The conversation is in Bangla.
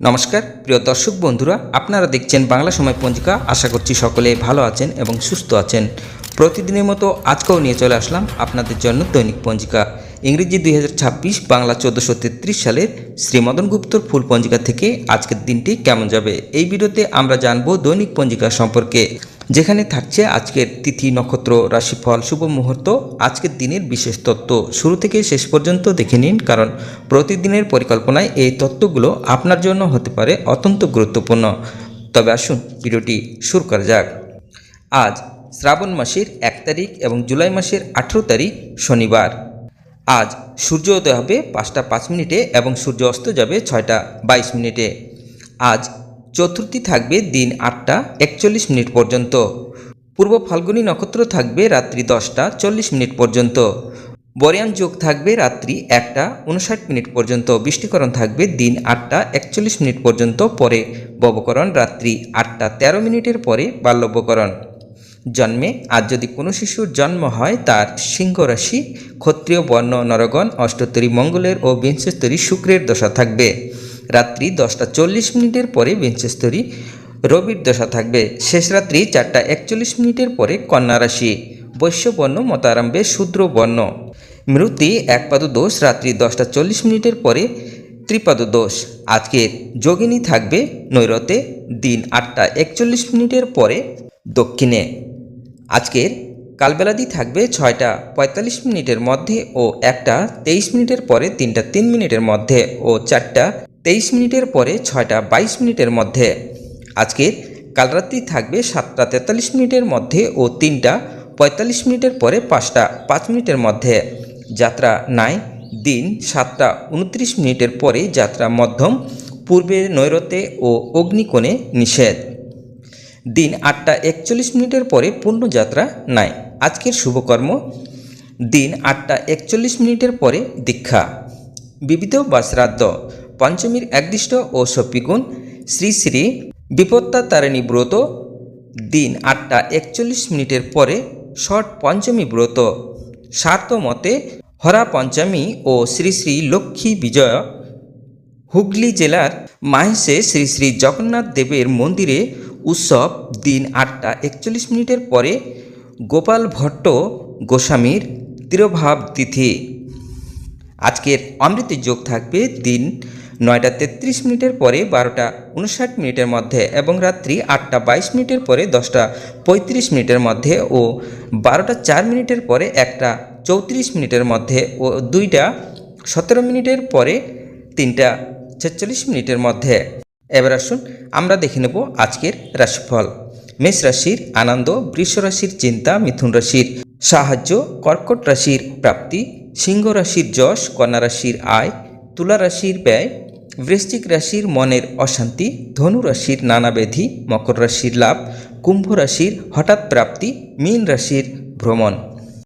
নমস্কার প্রিয় দর্শক বন্ধুরা, আপনারা দেখছেন বাংলা সময় পঞ্জিকা। আশা করছি সকলে ভালো আছেন এবং সুস্থ আছেন। প্রতিদিনের মতো আজকেও নিয়ে চলে আসলাম আপনাদের জন্য দৈনিক পঞ্জিকা। ইংরেজি 2026, বাংলা 1433 সালের শ্রীমদন গুপ্তর ফুল পঞ্জিকা থেকে আজকের দিনটি কেমন যাবে এই ভিডিওতে আমরা জানবো দৈনিক পঞ্জিকা সম্পর্কে, যেখানে থাকছে আজকের তিথি, নক্ষত্র, রাশিফল, শুভ মুহূর্ত, আজকের দিনের বিশেষ তত্ত্ব। শুরু থেকে শেষ পর্যন্ত দেখে নিন, কারণ প্রতিদিনের পরিকল্পনায় এই তত্ত্বগুলো আপনার জন্য হতে পারে অত্যন্ত গুরুত্বপূর্ণ। তবে আসুন ভিডিওটি শুরু করা যাক। আজ শ্রাবণ মাসের 1 তারিখ এবং জুলাই মাসের 18 তারিখ শনিবার। আজ সূর্য উদয় হবে 5টা 5 মিনিটে এবং সূর্য অস্ত যাবে 6টা 22 মিনিটে। আজ চতুর্থী থাকবে দিন 8টা 41 মিনিট পর্যন্ত। পূর্ব ফাল্গুনী নক্ষত্র থাকবে রাত্রি 10টা 40 মিনিট পর্যন্ত। বর্যান যোগ থাকবে রাত্রি 1টা 59 মিনিট পর্যন্ত। বৃষ্টিকরণ থাকবে দিন 8টা 41 মিনিট পর্যন্ত, পরে ববকরণ রাত্রি 8টা 13 মিনিটের পরে বাল্যব্যকরণ। জন্মে আজ যদি কোনো শিশুর জন্ম হয়, তার সিংহ রাশি, ক্ষত্রিয় বর্ণ নরগণ, অষ্টোত্তরী মঙ্গলের ও বিংশস্তরী শুক্রের দশা থাকবে। রাত্রি 10টা 40 মিনিটের পরে বিংশস্তরী রবির দশা থাকবে। শেষ রাত্রি 4টা 41 মিনিটের পরে কন্যা রাশি, বৈশ্য বর্ণ মতারম্ভে শূদ্র বর্ণ। মৃত্যু একপাদ দোষ রাত্রি 10টা 40 মিনিটের পরে ত্রিপাদ দোষ। আজকের যোগিনী থাকবে নৈরতে দিন 8টা 41 মিনিটের পরে দক্ষিণে। আজকের কালবেলাদি থাকবে 6টা 45 মিনিটের মধ্যে ও 1টা 23 মিনিটের পরে 3টা 3 মিনিটের মধ্যে ও 4টা 23 মিনিটের পরে 6টা 22 মিনিটের মধ্যে। আজকের কালরাত্রি থাকবে 7টা 43 মিনিটের মধ্যে ও 3টা 45 মিনিটের পরে 5টা 5 মিনিটের মধ্যে। যাত্রা নাই দিন 7টা 29 মিনিটের পরে যাত্রা মধ্যম, পূর্বে নৈরতে ও অগ্নিকোণে নিষেধ। দিন 8টা 41 মিনিটের পরে পূর্ণযাত্রা নাই। আজকের শুভকর্ম দিন 8টা 41 মিনিটের পরে দীক্ষা। বিবিধ বা শ্রাদ্ধ। পঞ্চমীর একদিষ্ট ও সপিগুণ শ্রী শ্রী বিপত্তা তারিণী ব্রত দিন 8টা 41 মিনিটের পরে ষট পঞ্চমী ব্রত। সার্থ মতে হরা পঞ্চমী ও শ্রী শ্রী লক্ষ্মী বিজয়। হুগলি জেলার মাহেশে শ্রী শ্রী জগন্নাথ দেবের মন্দিরে উৎসব দিন 8টা 41 মিনিটের পরে গোপাল ভট্ট গোস্বামীর তিরোভাব তিথি। আজকের অমৃত যোগ থাকবে দিন 9টা 33 মিনিটের পরে 12টা 59 মিনিটের মধ্যে এবং রাত্রি 8টা 22 মিনিটের পরে 10টা 35 মিনিটের মধ্যে ও 12টা 4 মিনিটের পরে 1টা 34 মিনিটের মধ্যে ও 2টা 17 মিনিটের পরে 3টা 46 মিনিটের মধ্যে। এবার আসুন আমরা দেখে নেব আজকের রাশিফল। মেষ রাশির আনন্দ, বৃষ রাশির চিন্তা, মিথুন রাশির সাহায্য, কর্কট রাশির প্রাপ্তি, সিংহ রাশির যশ, কন্যা রাশির আয়, তুলা রাশির ব্যয়, বৃশ্চিক রাশির মনের অশান্তি, ধনু রাশির নানা ব্যাধি, মকর রাশির লাভ, কুম্ভ রাশির হঠাৎ প্রাপ্তি, মীন রাশির ভ্রমণ।